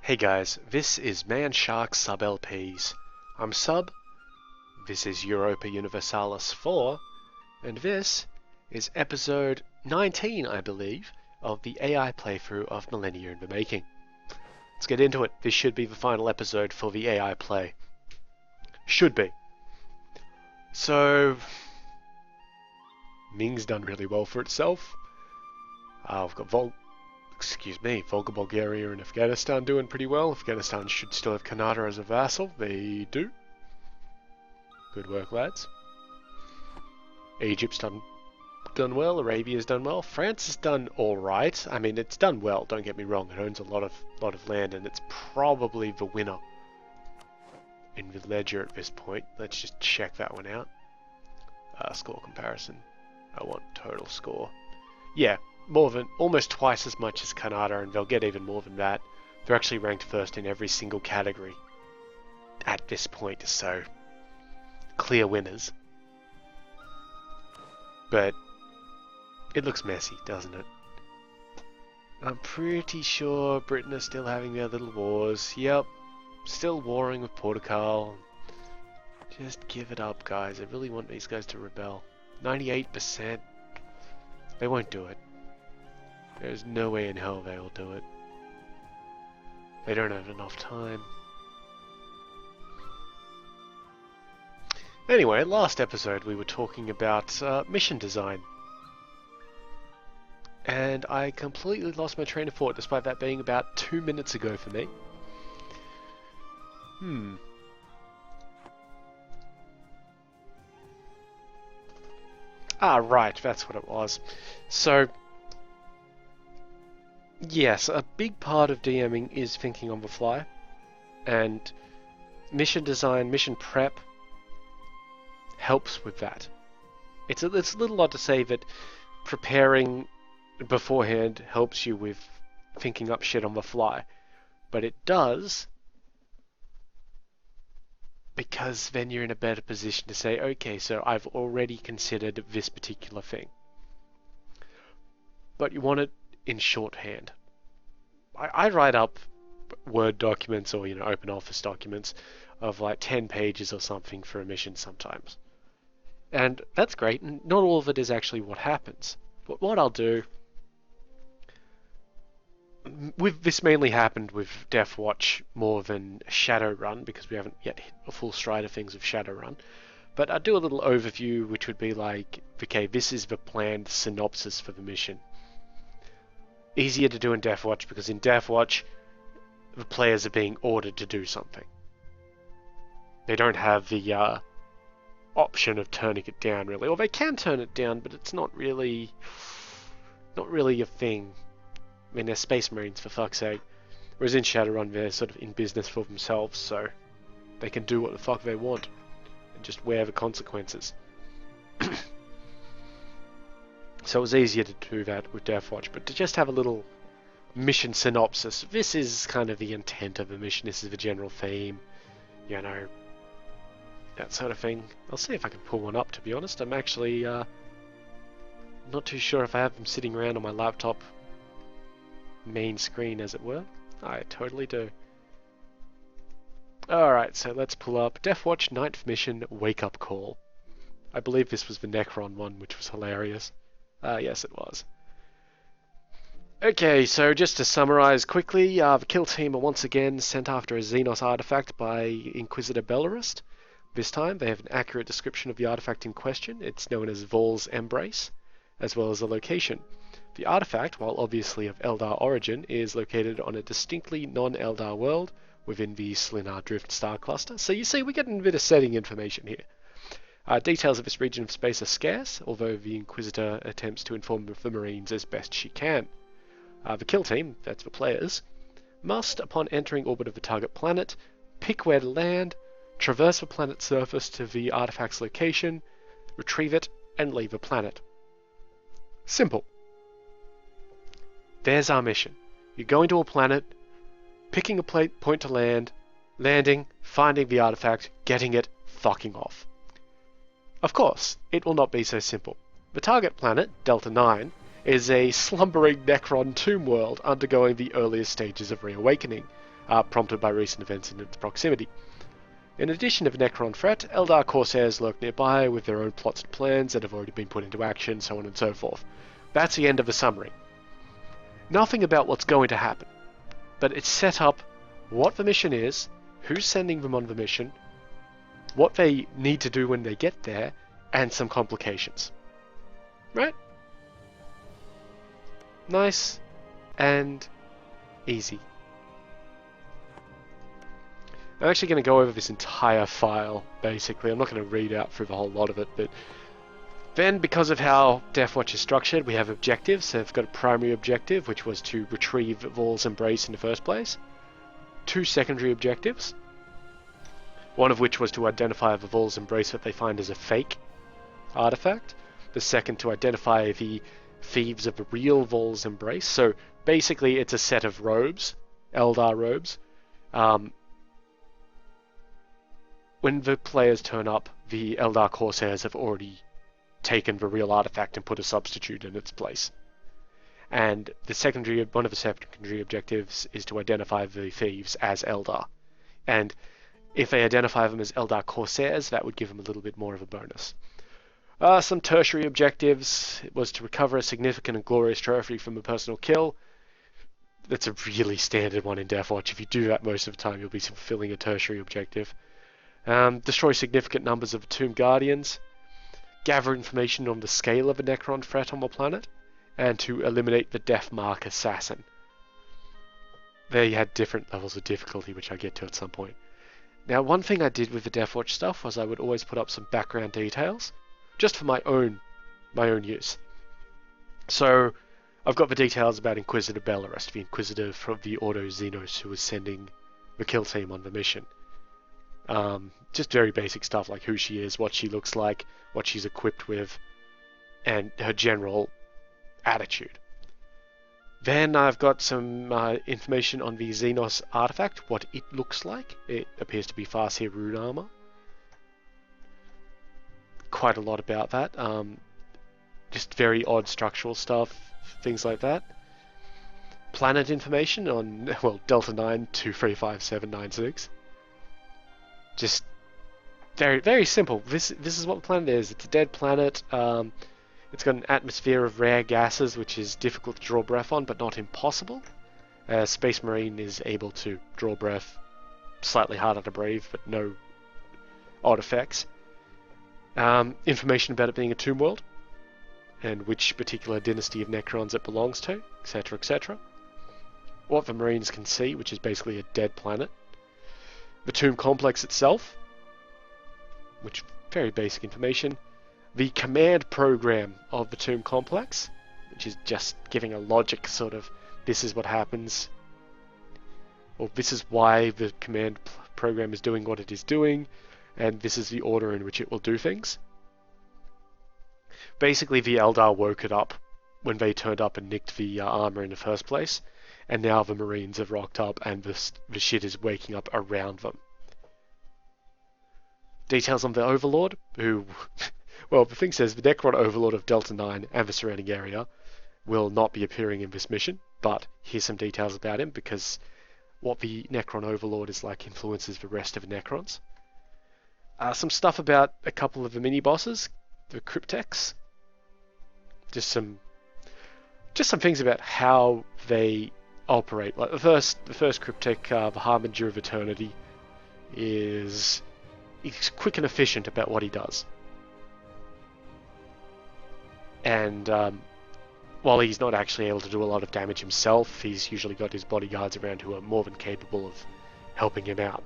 Hey guys, this is Man Shark Sub LPs. I'm Sub, this is Europa Universalis IV, and this is episode 19, I believe, of the AI playthrough of Millennia in the Making. Let's get into it. This should be the final episode for the AI play. Should be. So, Ming's done really well for itself. I've got Volga, Bulgaria and Afghanistan doing pretty well. Afghanistan should still have Canada as a vassal. They do. Good work, lads. Egypt's done well. Arabia's done well. France has done alright. I mean, it's done well, don't get me wrong. It owns a lot of land, and it's probably the winner in the ledger at this point. Let's just check that one out. Score comparison. I want total score. Yeah, almost twice as much as Canada, and they'll get even more than that. They're actually ranked first in every single category at this point, so clear winners. But it looks messy, doesn't it? I'm pretty sure Britain is still having their little wars. Yep, still warring with Portugal. Just give it up, guys. I really want these guys to rebel. 98%. They won't do it. There's no way in hell they will do it. They don't have enough time. Anyway, last episode we were talking about mission design. And I completely lost my train of thought, despite that being about 2 minutes ago for me. Ah, right, that's what it was. So, yes, a big part of DMing is thinking on the fly. And mission design, mission prep helps with that. It's a little odd to say that preparing beforehand helps you with thinking up shit on the fly. But it does, because then you're in a better position to say, okay, so I've already considered this particular thing. But you want it in shorthand. I write up Word documents or, open office documents of like 10 pages or something for a mission sometimes. And that's great, and not all of it is actually what happens. But what I'll do, this mainly happened with Deathwatch more than Shadowrun, because we haven't yet hit a full stride of things with Shadowrun. But I'll do a little overview, which would be like, okay, this is the planned synopsis for the mission. Easier to do in Deathwatch, because in Deathwatch, the players are being ordered to do something. They don't have the option of turning it down, really. Or they can turn it down, but it's not really a thing. I mean, they're Space Marines, for fuck's sake. Whereas in Shadowrun, they're sort of in business for themselves, so they can do what the fuck they want and just wear the consequences. So it was easier to do that with Deathwatch, but to just have a little mission synopsis. This is kind of the intent of the mission, this is the general theme, that sort of thing. I'll see if I can pull one up, to be honest. I'm actually not too sure if I have them sitting around on my laptop main screen, as it were. I totally do. Alright, so let's pull up Deathwatch 9th Mission Wake Up Call. I believe this was the Necron one, which was hilarious. Yes, it was. Okay, so just to summarize quickly, the kill team are once again sent after a Xenos artifact by Inquisitor Bellarist. This time, they have an accurate description of the artifact in question. It's known as Vol's Embrace, as well as a location. The artifact, while obviously of Eldar origin, is located on a distinctly non-Eldar world within the Slinar Drift star cluster. So you see, we're getting a bit of setting information here. Details of this region of space are scarce, although the Inquisitor attempts to inform the Marines as best she can. The kill team, that's the players, must, upon entering orbit of the target planet, pick where to land, traverse the planet's surface to the artifact's location, retrieve it, and leave the planet. Simple. There's our mission. You're going to a planet, picking a point to land, landing, finding the artifact, getting it, fucking off. Of course, it will not be so simple. The target planet, Delta 9, is a slumbering Necron tomb world undergoing the earliest stages of reawakening, prompted by recent events in its proximity. In addition to the Necron threat, Eldar Corsairs lurk nearby with their own plots and plans that have already been put into action, so on and so forth. That's the end of the summary. Nothing about what's going to happen, but it's set up what the mission is, who's sending them on the mission, what they need to do when they get there, and some complications. Right? Nice and easy. I'm actually going to go over this entire file, basically. I'm not going to read out through the whole lot of it, but then because of how Deathwatch is structured, we have objectives. So they've got a primary objective, which was to retrieve Vol's Embrace in the first place. 2 secondary objectives, one of which was to identify the Vol's Embrace that they find as a fake artifact. The second to identify the thieves of the real Vol's Embrace. So basically it's a set of robes, Eldar robes. When the players turn up, the Eldar Corsairs have already taken the real artifact and put a substitute in its place. And one of the secondary objectives is to identify the thieves as Eldar. And if they identify them as Eldar Corsairs, that would give them a little bit more of a bonus. Some tertiary objectives was to recover a significant and glorious trophy from a personal kill. That's a really standard one in Deathwatch. If you do that most of the time, you'll be fulfilling a tertiary objective. Destroy significant numbers of Tomb Guardians. Gather information on the scale of the Necron threat on the planet. And to eliminate the Death Mark Assassin. They had different levels of difficulty, which I'll get to at some point. Now, one thing I did with the Deathwatch stuff was I would always put up some background details, just for my own use. So, I've got the details about Inquisitor Bellerist, the Inquisitor from the Ordo Xenos who was sending the kill team on the mission. Just very basic stuff like who she is, what she looks like, what she's equipped with, and her general attitude. Then I've got some information on the Xenos artifact, what it looks like. It appears to be Farseer rune armor. Quite a lot about that. Just very odd structural stuff, things like that. Planet information on, well, Delta 9 235796. Just very, very simple. This is what the planet is. It's a dead planet. It's got an atmosphere of rare gases, which is difficult to draw breath on, but not impossible. Space Marine is able to draw breath, slightly harder to breathe, but no odd effects. Information about it being a tomb world, and which particular dynasty of Necrons it belongs to, etc., etc. What the Marines can see, which is basically a dead planet. The tomb complex itself, which very basic information. The command program of the tomb complex, which is just giving a logic sort of, this is what happens, or this is why the command program is doing what it is doing, and this is the order in which it will do things. Basically, the Eldar woke it up when they turned up and nicked the armor in the first place, and now the Marines have rocked up and the shit is waking up around them. Details on the Overlord, who... Well, the thing says the Necron Overlord of Delta 9 and the surrounding area will not be appearing in this mission, but here's some details about him, because what the Necron Overlord is like influences the rest of the Necrons. Some stuff about a couple of the mini-bosses, the Cryptex. Just some things about how they operate. Like the first Cryptek, the Harbinger of Eternity, he's quick and efficient about what he does. And while he's not actually able to do a lot of damage himself, he's usually got his bodyguards around who are more than capable of helping him out.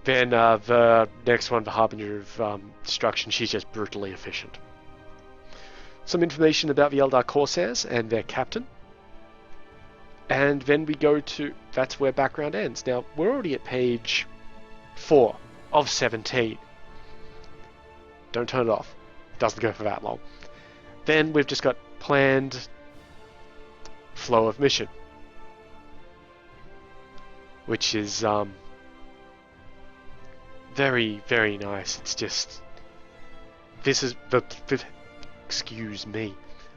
Then the next one, the Harbinger of Destruction, she's just brutally efficient. Some information about the Eldar Corsairs and their captain. And then we go to, that's where background ends. Now, we're already at page 4 of 17. Don't turn it off. Doesn't go for that long. Then we've just got planned flow of mission, which is very, very nice. It's just, this is the excuse me.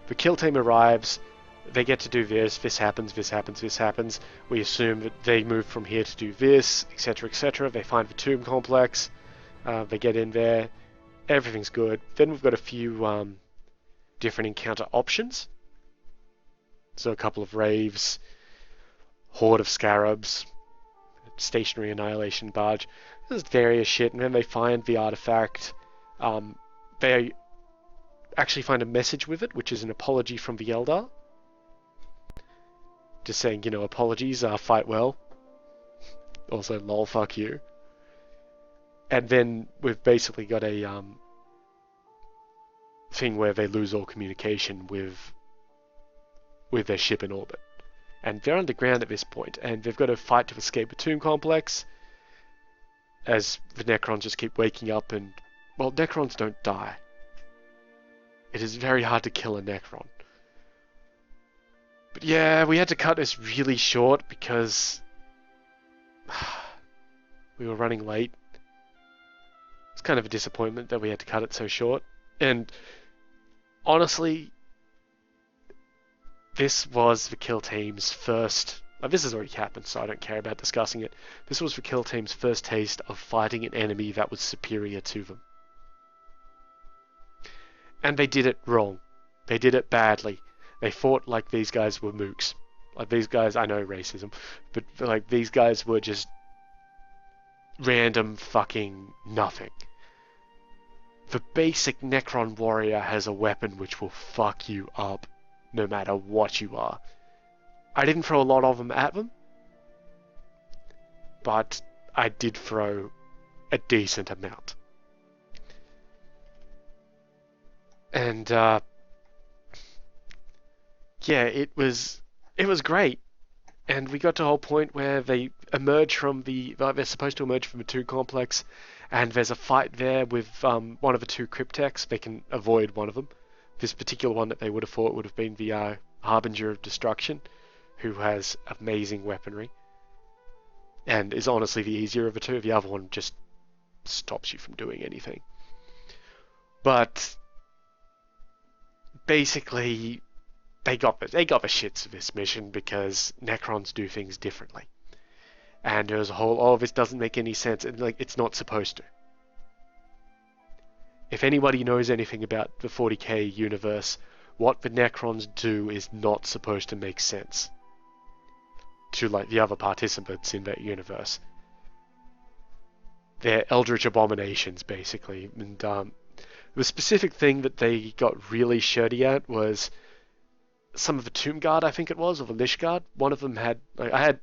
The kill team arrives. they get to do this happens, this happens, this happens. We assume that they move from here to do this, etc., etc. They find the tomb complex, they get in there, everything's good. Then we've got a few different encounter options. So a couple of raves, horde of scarabs, stationary annihilation barge. There's various shit, and then they find the artifact. They actually find a message with it, which is an apology from the Eldar. Just saying, you know, apologies, fight well. Also, lol, fuck you. And then we've basically got a thing where they lose all communication with their ship in orbit. And they're underground at this point, and they've got to fight to escape the tomb complex, as the Necrons just keep waking up and, well, Necrons don't die. It is very hard to kill a Necron. But yeah, we had to cut this really short because we were running late. It's kind of a disappointment that we had to cut it so short. And honestly, this was the kill team's first... this has already happened, so I don't care about discussing it. This was the kill team's first taste of fighting an enemy that was superior to them. And they did it wrong. They did it badly. They fought like these guys were mooks. Like these guys, I know racism, but like these guys were just random fucking nothing. The basic Necron warrior has a weapon which will fuck you up no matter what you are. I didn't throw a lot of them at them, but I did throw a decent amount. And yeah, it was great. And we got to a whole point where they emerge from they're supposed to emerge from the tomb complex, and there's a fight there with one of the two cryptechs. They can avoid one of them. This particular one that they would have fought would have been the Harbinger of Destruction, who has amazing weaponry, and is honestly the easier of the two. The other one just stops you from doing anything. But basically, they got the shits of this mission because Necrons do things differently, and there was a whole, oh, this doesn't make any sense, and like it's not supposed to. If anybody knows anything about the 40k universe, what the Necrons do is not supposed to make sense to like the other participants in that universe. They're eldritch abominations, basically. And the specific thing that they got really shirty at was some of the Tomb Guard, I think it was, or the Lich Guard. One of them had, like, I had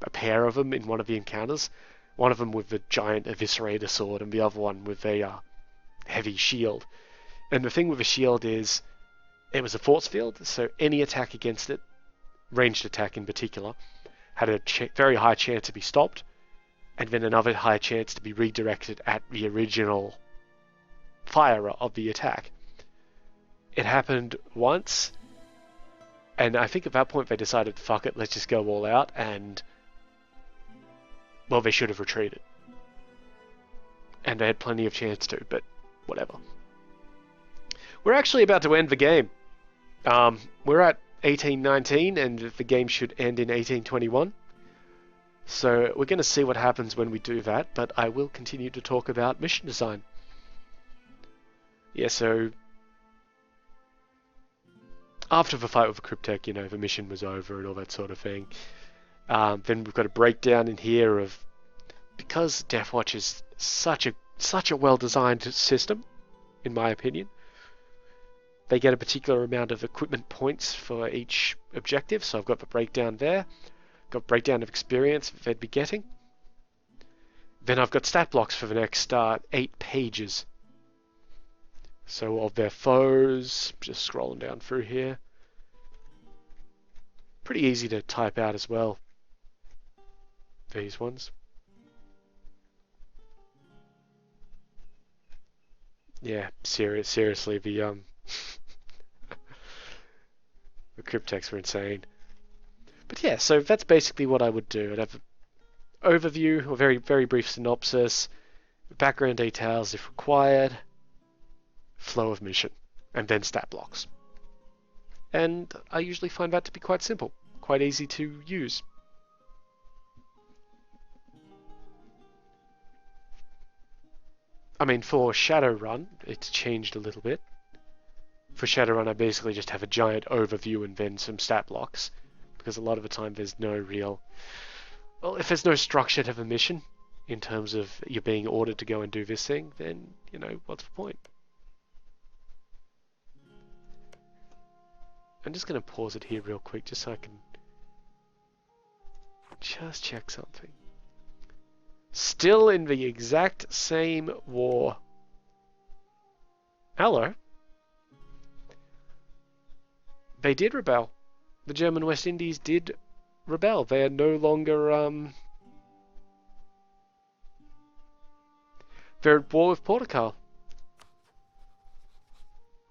a pair of them in one of the encounters. One of them with the giant Eviscerator sword, and the other one with a heavy shield. And the thing with the shield is, it was a force field, so any attack against it, ranged attack in particular, had a very high chance to be stopped, and then another high chance to be redirected at the original firer of the attack. It happened once, and I think at that point they decided, fuck it, let's just go all out, and, well, they should have retreated. And they had plenty of chance to, but whatever. We're actually about to end the game. We're at 1819, and the game should end in 1821. So we're going to see what happens when we do that, but I will continue to talk about mission design. Yeah, so after the fight with the Cryptek, you know, the mission was over and all that sort of thing. Then we've got a breakdown in here of, because Deathwatch is such a well-designed system, in my opinion. They get a particular amount of equipment points for each objective, so I've got the breakdown there. Got breakdown of experience that they'd be getting. Then I've got stat blocks for the next 8 pages. So of their foes, just scrolling down through here. Pretty easy to type out as well, these ones. Yeah, seriously, the the cryptechs were insane. But yeah, so that's basically what I would do. I'd have an overview, or very, very brief synopsis, background details if required, flow of mission, and then stat blocks. and I usually find that to be quite simple, quite easy to use. I mean, for Shadowrun, it's changed a little bit. For Shadowrun, I basically just have a giant overview and then some stat blocks, because a lot of the time there's no real... Well, if there's no structure to the mission, in terms of you're being ordered to go and do this thing, then, you know, what's the point? I'm just going to pause it here real quick, just so I can just check something. Still in the exact same war. Hello. They did rebel. The German West Indies did rebel. They are no longer, they're at war with Portugal.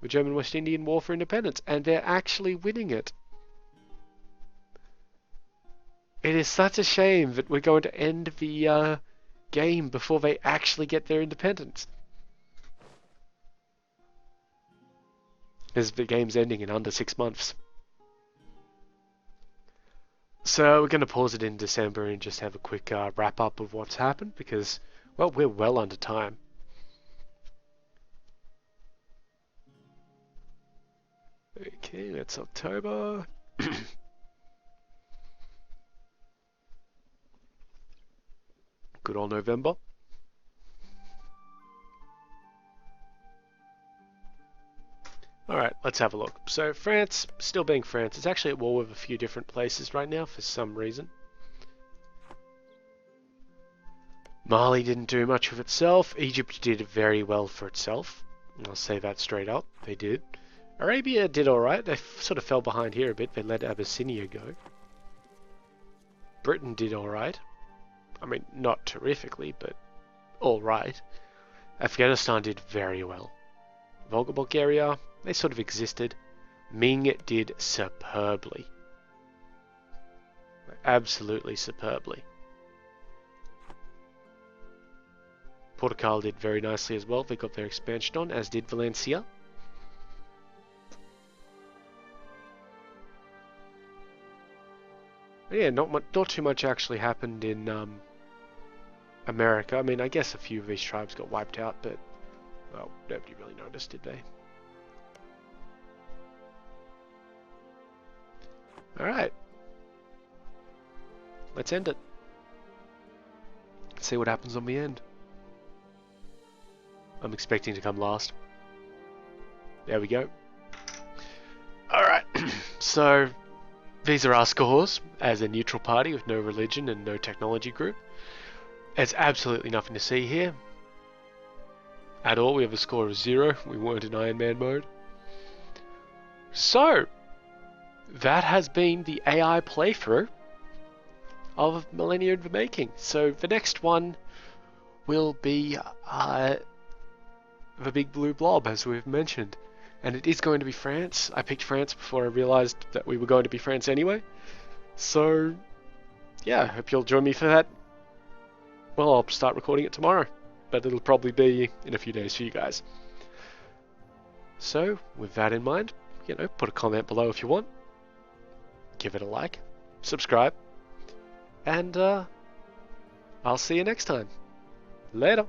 The German West Indian War for Independence, and they're actually winning it. It is such a shame that we're going to end the game before they actually get their independence. As the game's ending in under 6 months. So we're going to pause it in December and just have a quick wrap up of what's happened, because, well, we're well under time. Okay, that's October. Good old November. Alright, let's have a look. So France, still being France, it's actually at war with a few different places right now for some reason. Mali didn't do much with itself. Egypt did very well for itself. I'll say that straight up. They did. Arabia did alright. They sort of fell behind here a bit. They let Abyssinia go. Britain did alright. I mean, not terrifically, but alright. Afghanistan did very well. Volga Bulgaria, they sort of existed. Ming did superbly. Absolutely superbly. Portugal did very nicely as well. They got their expansion on, as did Valencia. Yeah, not too much actually happened in America. I mean, I guess a few of these tribes got wiped out, but, well, nobody really noticed, did they? Alright. Let's end it. See what happens on the end. I'm expecting to come last. There we go. Alright, so these are our scores as a neutral party with no religion and no technology group. There's absolutely nothing to see here at all. We have a score of 0. We weren't in Iron Man mode. So, that has been the AI playthrough of Millennia in the Making. So the next one will be the Big Blue Blob, as we've mentioned. And it is going to be France. I picked France before I realised that we were going to be France anyway. So, yeah, I hope you'll join me for that. Well, I'll start recording it tomorrow, but it'll probably be in a few days for you guys. So, with that in mind, you know, put a comment below if you want. Give it a like, subscribe, and I'll see you next time. Later.